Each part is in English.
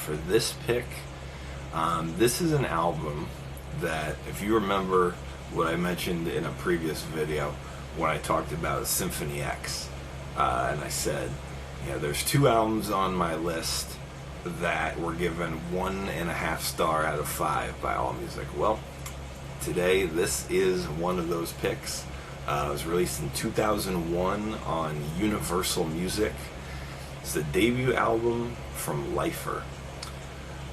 for this pick, this is an album that, if you remember what I mentioned in a previous video when I talked about Symphony X, and I said, there's two albums on my list that were given 1.5 star out of 5 by AllMusic. Well, today this is one of those picks. It was released in 2001 on Universal Music. It's the debut album from Lifer.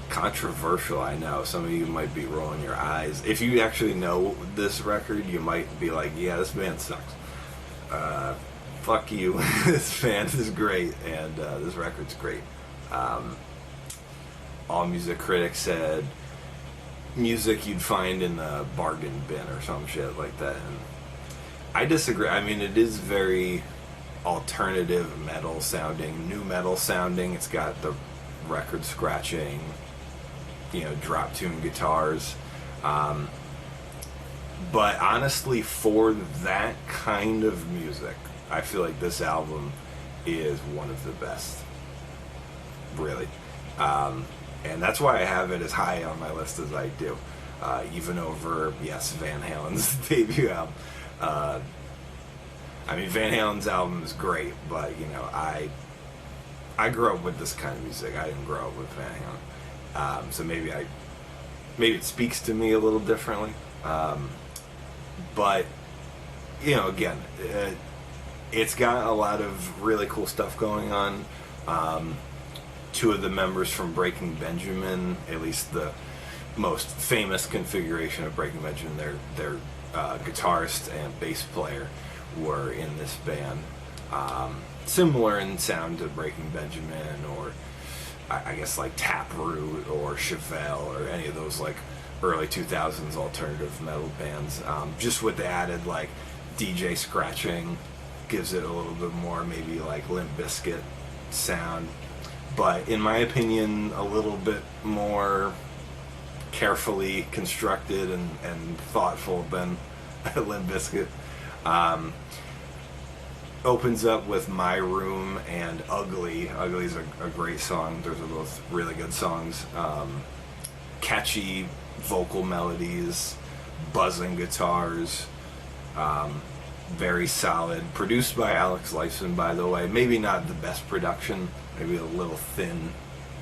Controversial, I know. Some of you might be rolling your eyes. If you actually know this record, you might be like, yeah, this band sucks. Fuck you. This band is great, and this record's great. AllMusic critics said music you'd find in the bargain bin or some shit like that. And I disagree. I mean, it is very alternative metal sounding, new metal sounding. It's got the record scratching, drop tune guitars. But honestly, for that kind of music, I feel like this album is one of the best. Really. And that's why I have it as high on my list as I do. Even over, yes, Van Halen's debut album. Van Halen's album is great, but, I grew up with this kind of music. I didn't grow up with Van Halen. So maybe it speaks to me a little differently. But, again, it's got a lot of really cool stuff going on. Two of the members from Breaking Benjamin, at least the most famous configuration of Breaking Benjamin, their guitarist and bass player were in this band. Similar in sound to Breaking Benjamin, or I guess like Taproot or Chevelle or any of those like early 2000s alternative metal bands. Just with the added like DJ scratching gives it a little bit more maybe like Limp Bizkit sound. But in my opinion, a little bit more carefully constructed and thoughtful than Limp Bizkit. Opens up with My Room and Ugly. Ugly's a great song. Those are both really good songs. Catchy vocal melodies, buzzing guitars, very solid. Produced by Alex Lifeson, by the way. Maybe not the best production, maybe a little thin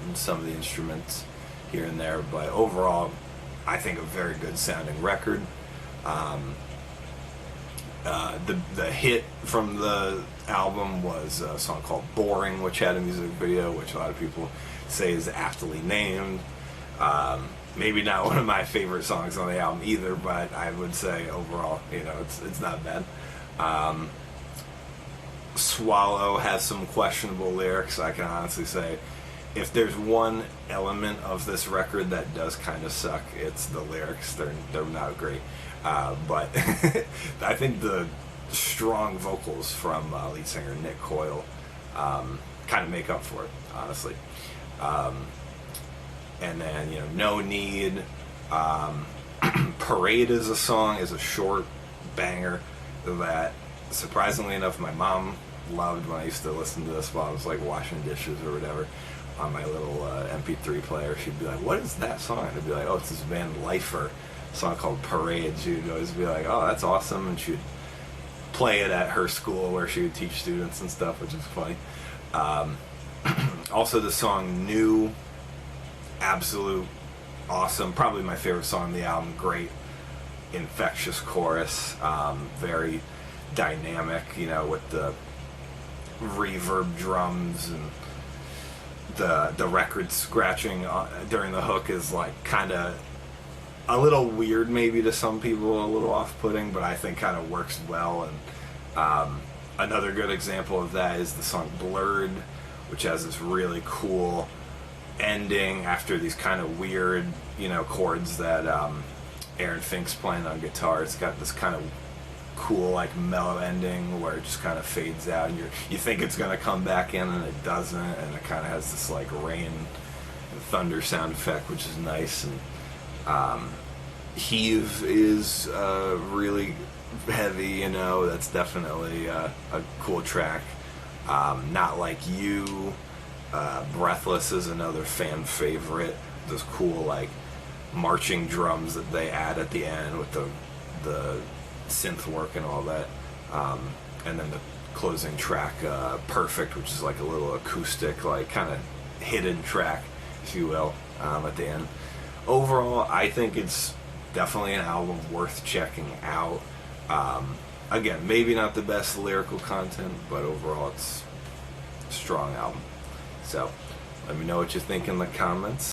in some of the instruments here and there, but overall, I think a very good sounding record. The hit from the album was a song called Boring, which had a music video, which a lot of people say is aptly named. Maybe not one of my favorite songs on the album either, but I would say overall, it's not bad. Swallow has some questionable lyrics. I can honestly say, if there's one element of this record that does kind of suck, it's the lyrics. They're not great. But I think the strong vocals from lead singer Nick Coyle kind of make up for it, honestly. And then, No Need. Parade is a short banger that, surprisingly enough, my mom loved when I used to listen to this while I was like washing dishes or whatever on my little MP3 player. She'd be like, what is that song? And I'd be like, oh, it's this band Lifer, a song called Parade. She'd always be like, oh, that's awesome, and she'd play it at her school where she would teach students and stuff, which is funny. Also, the song New, absolute awesome, probably my favorite song on the album. Great infectious chorus, very dynamic, with the reverb drums, and the record scratching during the hook is like kind of a little weird maybe to some people, a little off-putting, but I think kind of works well. And another good example of that is the song Blurred, which has this really cool ending after these kind of weird, chords that Aaron Fink's playing on guitar. It's got this kind of cool, like, mellow ending where it just kind of fades out, and you think it's going to come back in, and it doesn't, and it kind of has this, like, rain and thunder sound effect, which is nice. And Heave is really heavy, that's definitely a cool track. Not Like You Breathless is another fan favorite. Those cool like marching drums that they add at the end with the synth work and all that. And then the closing track, Perfect, which is like a little acoustic, like kind of hidden track, if you will, at the end. Overall, I think it's definitely an album worth checking out. Again, maybe not the best lyrical content, but overall it's a strong album. So let me know what you think in the comments.